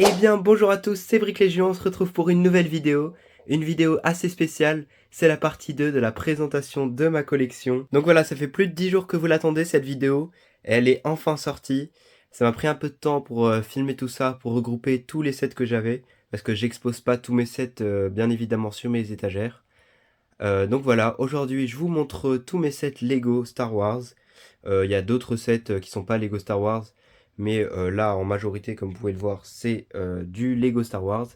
Eh bien bonjour à tous, c'est Brick Légion, on se retrouve pour une nouvelle vidéo. Une vidéo assez spéciale, c'est la partie 2 de la présentation de ma collection. Donc voilà, ça fait plus de 10 jours que vous l'attendez cette vidéo, et elle est enfin sortie. Ça m'a pris un peu de temps pour filmer tout ça, pour regrouper tous les sets que j'avais, parce que j'expose pas tous mes sets bien évidemment sur mes étagères. Donc voilà, aujourd'hui je vous montre tous mes sets Lego Star Wars. Il y a d'autres sets qui sont pas Lego Star Wars, mais là en majorité comme vous pouvez le voir c'est du Lego Star Wars.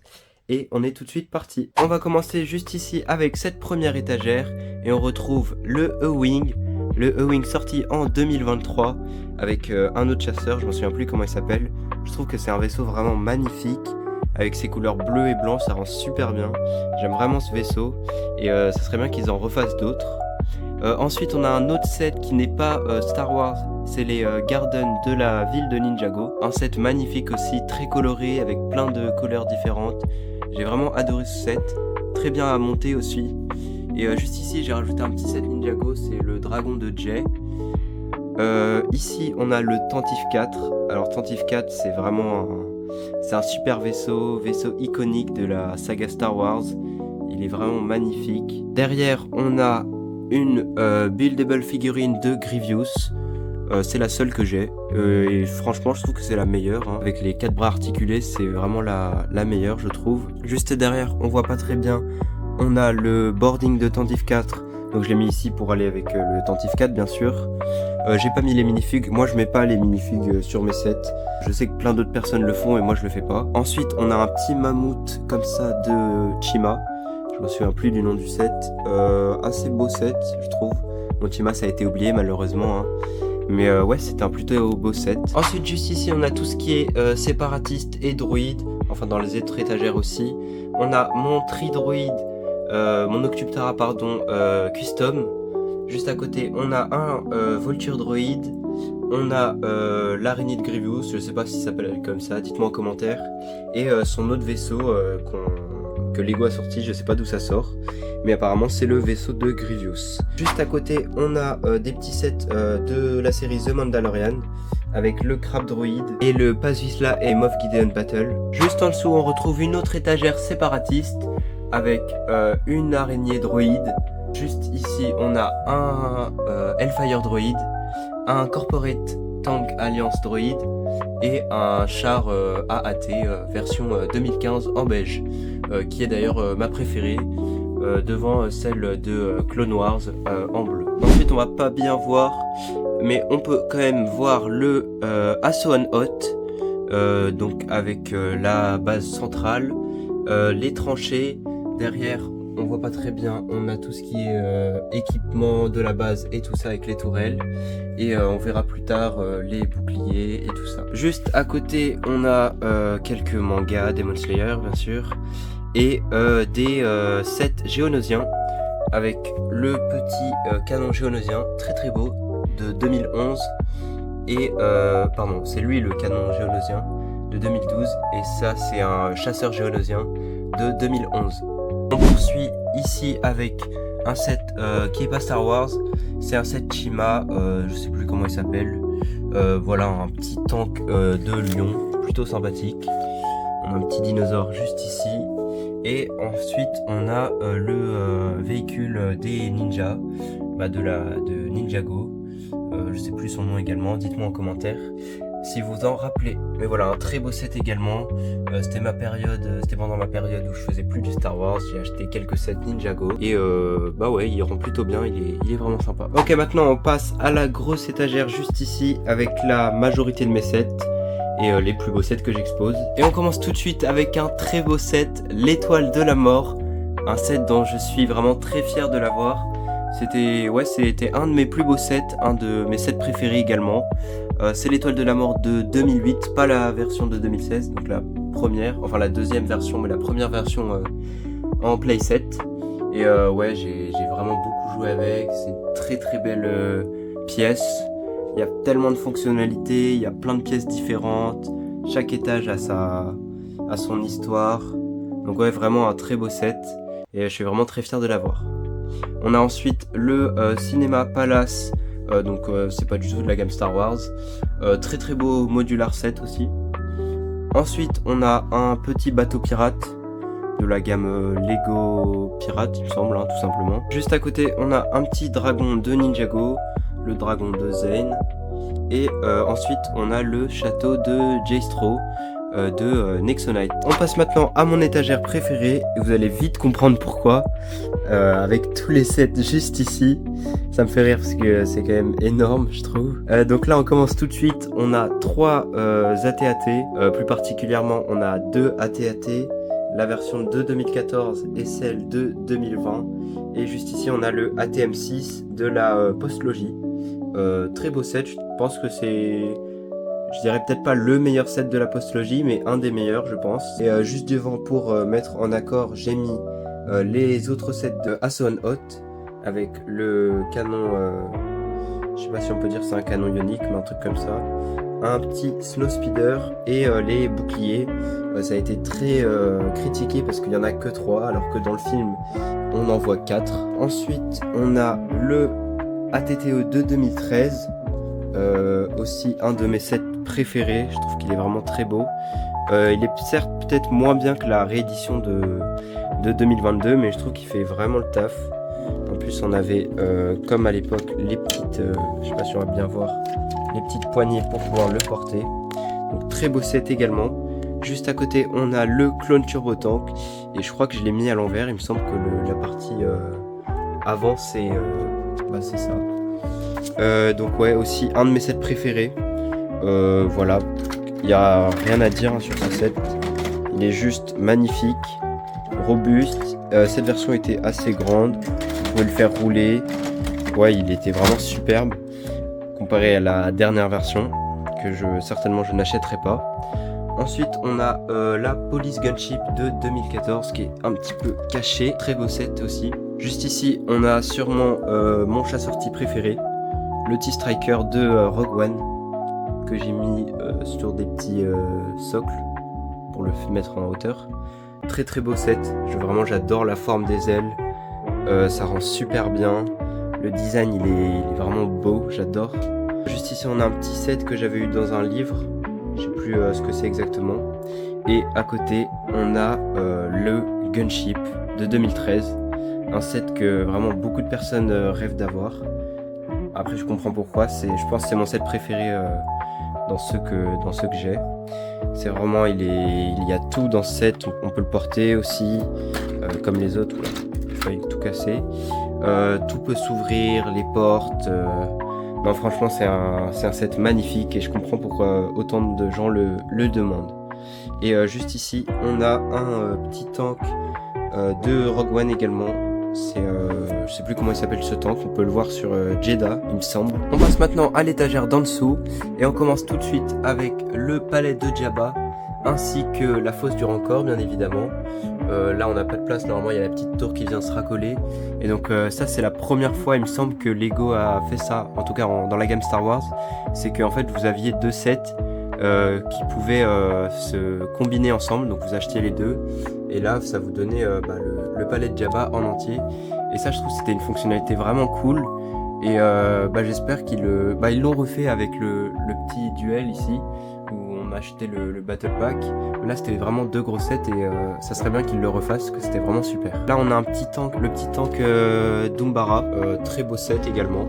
Et on est tout de suite parti. On va commencer juste ici avec cette première étagère et on retrouve le E-Wing. Le E-Wing sorti en 2023 avec un autre chasseur, je me souviens plus comment il s'appelle. Je trouve que c'est un vaisseau vraiment magnifique. Avec ses couleurs bleues et blanches, ça rend super bien. J'aime vraiment ce vaisseau et ça serait bien qu'ils en refassent d'autres. Ensuite, on a un autre set qui n'est pas Star Wars, c'est les Gardens de la ville de Ninjago. Un set magnifique aussi, très coloré, avec plein de couleurs différentes. J'ai vraiment adoré ce set, très bien à monter aussi. Et juste ici, j'ai rajouté un petit set Ninjago, c'est le dragon de Jay. Ici, on a le Tantive 4. Alors, Tantive 4, c'est vraiment c'est un super vaisseau iconique de la saga Star Wars. Il est vraiment magnifique. Derrière, on a une buildable figurine de Grievous. C'est la seule que j'ai. Et franchement, je trouve que c'est la meilleure. Hein. Avec les 4 bras articulés, c'est vraiment la meilleure, je trouve. Juste derrière, on voit pas très bien. On a le boarding de Tantive 4. Donc je l'ai mis ici pour aller avec le Tantive 4, bien sûr. J'ai pas mis les minifigs, moi je mets pas les minifigs sur mes sets. Je sais que plein d'autres personnes le font et moi je le fais pas. Ensuite on a un petit mammouth comme ça de Chima. Je me souviens plus du nom du set. Assez beau set je trouve. Mon Chima ça a été oublié malheureusement. Hein. Mais ouais c'était un plutôt beau set. Ensuite juste ici on a tout ce qui est séparatiste et droïde. Enfin dans les autres étagères aussi. On a mon Tridroid, mon Octuptara pardon, custom. Juste à côté, on a un Vulture Droid, on a l'araignée de Grievous, je sais pas si ça s'appelle comme ça, dites-moi en commentaire, et son autre vaisseau que Lego a sorti, je sais pas d'où ça sort, mais apparemment c'est le vaisseau de Grievous. Juste à côté, on a des petits sets de la série The Mandalorian, avec le Crab Droid et le Paz Vizsla et Moff Gideon Battle. Juste en dessous, on retrouve une autre étagère séparatiste, avec une araignée droïde. Juste ici, on a un Hellfire Droid, un Corporate Tank Alliance Droid et un char AAT version 2015 en beige, qui est d'ailleurs ma préférée, devant celle de Clone Wars en bleu. Ensuite, on va pas bien voir, mais on peut quand même voir le Ahsoan Hoth, donc avec la base centrale, les tranchées. Derrière, on voit pas très bien, on a tout ce qui est équipement de la base et tout ça avec les tourelles. Et on verra plus tard les boucliers et tout ça. Juste à côté, on a quelques mangas, Demon Slayer bien sûr. Et des sets géonosiens avec le petit canon géonosien, très très beau, de 2011. Et pardon, c'est lui le canon géonosien de 2012. Et ça, c'est un chasseur géonosien de 2011. On poursuit ici avec un set qui est pas Star Wars, c'est un set Chima, je sais plus comment il s'appelle. Voilà un petit tank de lion, plutôt sympathique. On a un petit dinosaure juste ici. Et ensuite on a le véhicule des ninjas, de Ninjago. Je sais plus son nom également, dites-moi en commentaire si vous en rappelez. Mais voilà, un très beau set également. C'était pendant ma période où je faisais plus du Star Wars. J'ai acheté quelques sets Ninjago. Et bah ouais, il rend plutôt bien, il est vraiment sympa. Ok, maintenant on passe à la grosse étagère juste ici avec la majorité de mes sets. Et les plus beaux sets que j'expose. Et on commence tout de suite avec un très beau set, l'étoile de la mort. Un set dont je suis vraiment très fier de l'avoir. C'était un de mes plus beaux sets, un de mes sets préférés également. C'est l'étoile de la mort de 2008, pas la version de 2016, donc la première, enfin la deuxième version, mais la première version en playset. Et ouais, j'ai vraiment beaucoup joué avec, c'est une très très belle pièce. Il y a tellement de fonctionnalités, il y a plein de pièces différentes, chaque étage a son histoire. Donc ouais, vraiment un très beau set, et je suis vraiment très fier de l'avoir. On a ensuite le Cinema Palace, donc c'est pas du tout de la gamme Star Wars. Très très beau modular set aussi. Ensuite, on a un petit bateau pirate de la gamme Lego Pirate, il me semble, hein, tout simplement. Juste à côté, on a un petit dragon de Ninjago, le dragon de Zane. Et ensuite, on a le château de Jaystro de Nexonite. On passe maintenant à mon étagère préférée et vous allez vite comprendre pourquoi. Avec tous les sets juste ici, ça me fait rire parce que c'est quand même énorme, je trouve. Donc là, on commence tout de suite. On a 3 AT-AT, plus particulièrement, on a 2 AT-AT, la version de 2014 et celle de 2020. Et juste ici, on a le ATM6 de la Postlogie. Très beau set, je pense que c'est, je dirais peut-être pas le meilleur set de la Postlogie, mais un des meilleurs, je pense. Et juste devant, pour mettre en accord, j'ai mis les autres sets de Assault Hot avec le canon, je sais pas si on peut dire c'est un canon ionique, mais un truc comme ça. Un petit Snow Speeder et les boucliers. Ça a été très critiqué parce qu'il y en a que 3, alors que dans le film, on en voit 4. Ensuite, on a le ATTE de 2013, aussi un de mes sets préférés, je trouve qu'il est vraiment très beau. Il est certes peut-être moins bien que la réédition de 2022, mais je trouve qu'il fait vraiment le taf. En plus, on avait, comme à l'époque, les petites, je sais pas si on va bien voir, les petites poignées pour pouvoir le porter. Donc très beau set également. Juste à côté, on a le clone Turbo Tank, et je crois que je l'ai mis à l'envers. Il me semble que la partie avant, c'est ça. Donc ouais, aussi un de mes sets préférés. Voilà, il n'y a rien à dire sur ce set. Il est juste magnifique, robuste. Cette version était assez grande, vous pouvez le faire rouler. Ouais, il était vraiment superbe comparé à la dernière version que certainement je n'achèterai pas. Ensuite, on a la Police Gunship de 2014 qui est un petit peu caché. Très beau set aussi. Juste ici, on a sûrement mon chasseur-T préféré, le T-Striker de Rogue One, que j'ai mis sur des petits socles pour le mettre en hauteur. Très très beau set. Vraiment, j'adore la forme des ailes. Ça rend super bien. Le design, il est vraiment beau. J'adore. Juste ici, on a un petit set que j'avais eu dans un livre. Je sais plus ce que c'est exactement. Et à côté, on a le Gunship de 2013. Un set que vraiment beaucoup de personnes rêvent d'avoir. Après, je comprends pourquoi. Je pense que c'est mon set préféré dans ceux que j'ai. C'est vraiment, il y a tout dans ce set. On peut le porter aussi, comme les autres. J'ai failli tout casser. Tout peut s'ouvrir, les portes. Non, franchement, c'est un set magnifique et je comprends pourquoi autant de gens le demandent. Et juste ici, on a un petit tank de Rogue One également. Je sais plus comment il s'appelle ce tank, on peut le voir sur Jeddah, il me semble. On passe maintenant à l'étagère d'en dessous et on commence tout de suite avec le palais de Jabba ainsi que la fosse du Rancor, bien évidemment. Là, on n'a pas de place, normalement il y a la petite tour qui vient se racoler. Et donc ça, c'est la première fois, il me semble, que Lego a fait ça, en tout cas dans la gamme Star Wars. C'est qu'en fait, vous aviez 2 sets qui pouvaient se combiner ensemble, donc vous achetiez les 2. Et là, ça vous donnait le palais de Jabba en entier. Et ça, je trouve que c'était une fonctionnalité vraiment cool. Et j'espère qu'ils l'ont refait avec le petit duel ici, où on achetait le Battle Pack. Là, c'était vraiment 2 gros sets et ça serait bien qu'ils le refassent, parce que c'était vraiment super. Là, on a un petit tank, le petit tank d'Umbara. Très beau set également.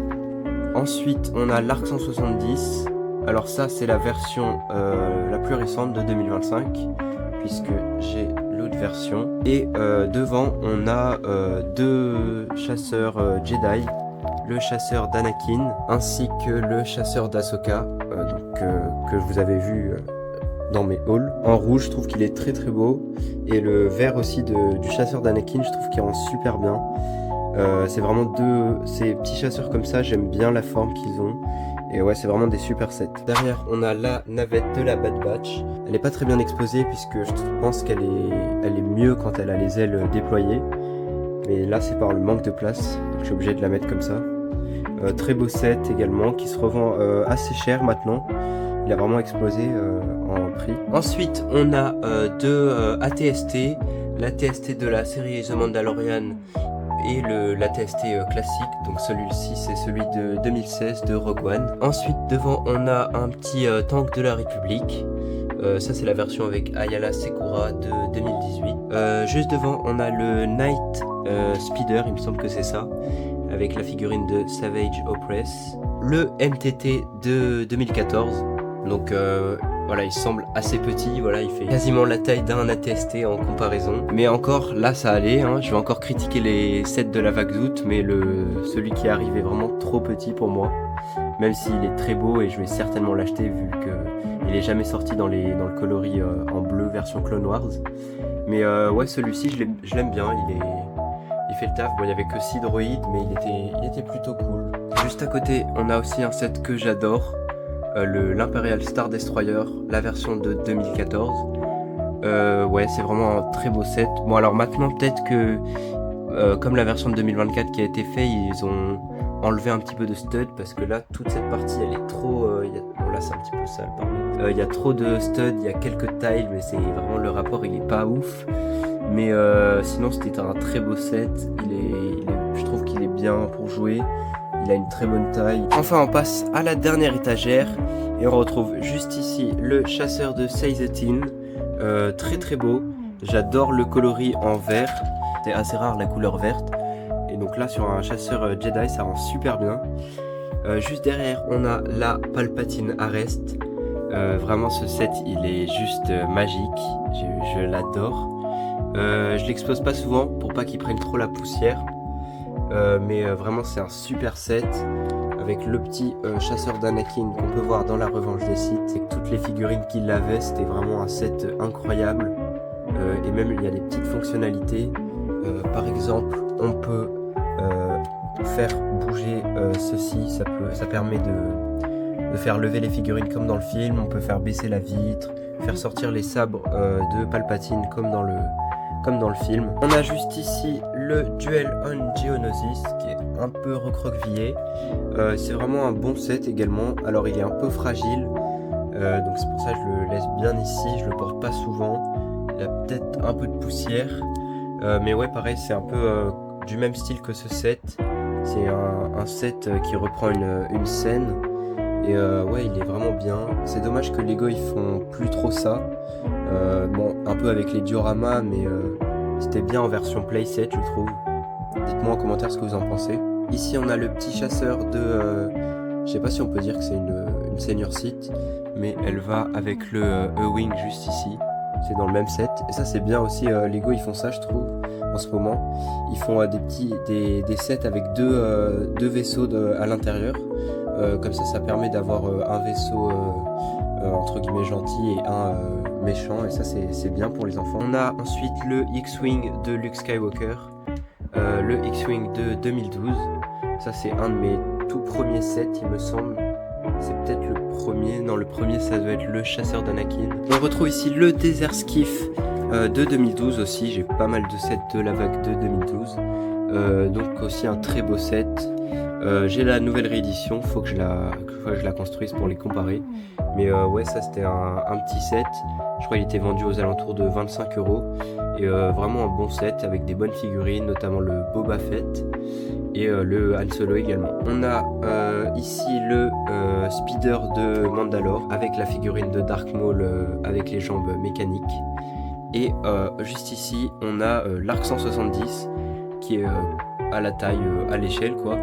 Ensuite, on a l'Arc 170. Alors ça, c'est la version la plus récente de 2025, puisque j'ai l'autre version. Et devant, on a 2 chasseurs Jedi, le chasseur d'Anakin ainsi que le chasseur d'Ahsoka, que vous avez vu dans mes hauls. En rouge, je trouve qu'il est très très beau, et le vert aussi du chasseur d'Anakin, je trouve qu'il rend super bien. C'est vraiment ces petits chasseurs comme ça, j'aime bien la forme qu'ils ont. Et ouais, c'est vraiment des super sets. Derrière, on a la navette de la Bad Batch. Elle est pas très bien exposée puisque je pense qu'elle est mieux quand elle a les ailes déployées. Mais là, c'est par le manque de place, donc je suis obligé de la mettre comme ça. Très beau set également, qui se revend assez cher maintenant. Il a vraiment explosé en prix. Ensuite, on a 2 ATST. L'ATST de la série The Mandalorian et l'ATST classique, donc celui-ci c'est celui de 2016 de Rogue One. Ensuite devant on a un petit tank de la République, Ça c'est la version avec Ayala Sekura de 2018. Juste devant on a le Night Speeder, il me semble que c'est ça, avec la figurine de Savage Opress. Le MTT de 2014, donc voilà, il semble assez petit, voilà, il fait quasiment la taille d'un ATST en comparaison. Mais encore, là ça allait, hein. Je vais encore critiquer les sets de la vague d'août, mais celui qui arrive est vraiment trop petit pour moi. Même s'il est très beau et je vais certainement l'acheter vu qu'il est jamais sorti dans le coloris en bleu version Clone Wars. Mais ouais, celui-ci je l'aime bien, il fait le taf. Bon, il n'y avait que 6 droïdes, mais il était plutôt cool. Juste à côté, on a aussi un set que j'adore. L'Imperial Star Destroyer, la version de 2014. Ouais, c'est vraiment un très beau set. Bon, alors maintenant, peut-être que, comme la version de 2024 qui a été faite, ils ont enlevé un petit peu de stud, parce que là, toute cette partie, elle est trop... Bon, là, c'est un petit peu sale, pardon. Il y a trop de stud, il y a quelques tiles, mais c'est vraiment le rapport, il est pas ouf. Mais sinon, c'était un très beau set. Je trouve qu'il est bien pour jouer. Il a une très bonne taille. Enfin, on passe à la dernière étagère et on retrouve juste ici le chasseur de Seizetin. Très très beau. J'adore le coloris en vert. C'est assez rare la couleur verte. Et donc là, sur un chasseur Jedi, ça rend super bien. Juste derrière, on a la Palpatine Arrest. Vraiment, ce set, il est juste magique. Je l'adore. Je l'expose pas souvent pour pas qu'il prenne trop la poussière. Mais vraiment c'est un super set avec le petit chasseur d'Anakin qu'on peut voir dans la revanche des Sith. C'est que toutes les figurines qu'il avait, c'était vraiment un set incroyable. Et même il y a des petites fonctionnalités. Par exemple, on peut faire bouger ceci, ça permet de faire lever les figurines comme dans le film. On peut faire baisser la vitre, faire sortir les sabres de Palpatine comme dans le film. On a juste ici le Duel on Geonosis qui est un peu recroquevillé. C'est vraiment un bon set également. Alors il est un peu fragile, donc c'est pour ça que je le laisse bien ici. Je le porte pas souvent. Il a peut-être un peu de poussière, mais ouais, pareil, c'est un peu du même style que ce set. C'est un set qui reprend une scène. Et ouais, il est vraiment bien. C'est dommage que Lego ils font plus trop ça. Bon, un peu avec les dioramas, mais c'était bien en version playset, je trouve. Dites-moi en commentaire ce que vous en pensez. Ici, on a le petit chasseur de... je sais pas si on peut dire que c'est une senior Sith, mais elle va avec le E-Wing juste ici. C'est dans le même set. Et ça, c'est bien aussi. Lego, ils font ça, je trouve, en ce moment. Ils font des sets avec deux vaisseaux à l'intérieur. Comme ça permet d'avoir un vaisseau entre guillemets gentil et un méchant, et ça c'est bien pour les enfants. On a ensuite le X-Wing de Luke Skywalker, le X-Wing de 2012. Ça c'est un de mes tout premiers sets, il me semble. C'est peut-être le premier, non, le premier ça doit être le chasseur d'Anakin. On retrouve ici le Desert Skiff de 2012 aussi. J'ai pas mal de sets de la vague de 2012, donc aussi un très beau set. J'ai la nouvelle réédition, faut que je la construise pour les comparer. Mais ouais, ça c'était un petit set. Je crois qu'il était vendu aux alentours de 25 €. Et vraiment un bon set avec des bonnes figurines, notamment le Boba Fett et le Han Solo également. On a ici le Speeder de Mandalore avec la figurine de Dark Maul avec les jambes mécaniques. Et juste ici, on a l'Arc 170 qui est à la taille, à l'échelle quoi,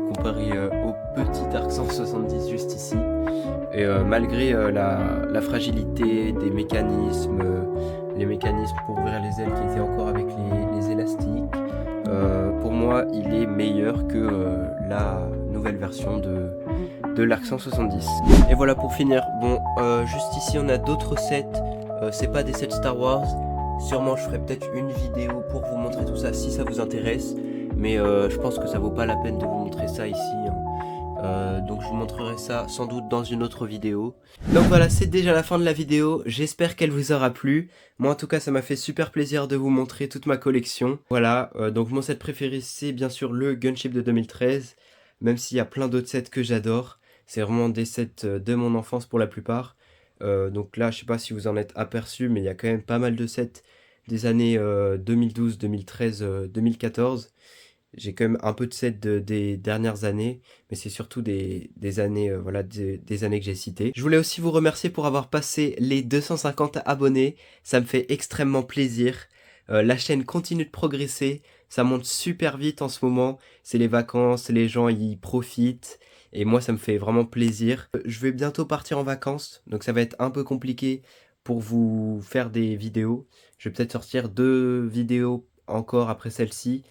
comparé au petit Arc 170 juste ici. Et malgré la fragilité des mécanismes, les mécanismes pour ouvrir les ailes qui étaient encore avec les élastiques, pour moi il est meilleur que la nouvelle version de l'Arc 170. Et voilà pour finir. Bon, juste ici on a d'autres sets, c'est pas des sets Star Wars. Sûrement je ferai peut-être une vidéo pour vous montrer tout ça si ça vous intéresse. Mais je pense que ça vaut pas la peine de vous montrer ça ici, hein. Donc je vous montrerai ça sans doute dans une autre vidéo. Donc voilà, c'est déjà la fin de la vidéo. J'espère qu'elle vous aura plu. Moi en tout cas ça m'a fait super plaisir de vous montrer toute ma collection. Voilà, donc mon set préféré c'est bien sûr le Gunship de 2013. Même s'il y a plein d'autres sets que j'adore. C'est vraiment des sets de mon enfance pour la plupart. Donc là je sais pas si vous en êtes aperçu, mais il y a quand même pas mal de sets des années 2012, 2013, 2014. J'ai quand même un peu de set des dernières années, mais c'est surtout des années, voilà, des années que j'ai citées. Je voulais aussi vous remercier pour avoir passé les 250 abonnés. Ça me fait extrêmement plaisir. La chaîne continue de progresser. Ça monte super vite en ce moment. C'est les vacances, les gens y profitent. Et moi, ça me fait vraiment plaisir. Je vais bientôt partir en vacances, donc ça va être un peu compliqué pour vous faire des vidéos. Je vais peut-être sortir 2 vidéos encore après celle-ci.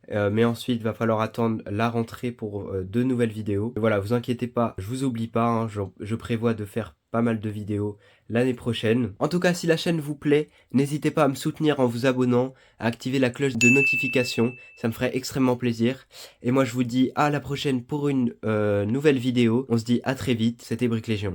Mais ensuite, il va falloir attendre la rentrée pour 2 nouvelles vidéos. Voilà, vous inquiétez pas, je vous oublie pas, hein, je prévois de faire pas mal de vidéos l'année prochaine. En tout cas, si la chaîne vous plaît, n'hésitez pas à me soutenir en vous abonnant, à activer la cloche de notification, ça me ferait extrêmement plaisir. Et moi, je vous dis à la prochaine pour une nouvelle vidéo. On se dit à très vite, c'était Brick Légion.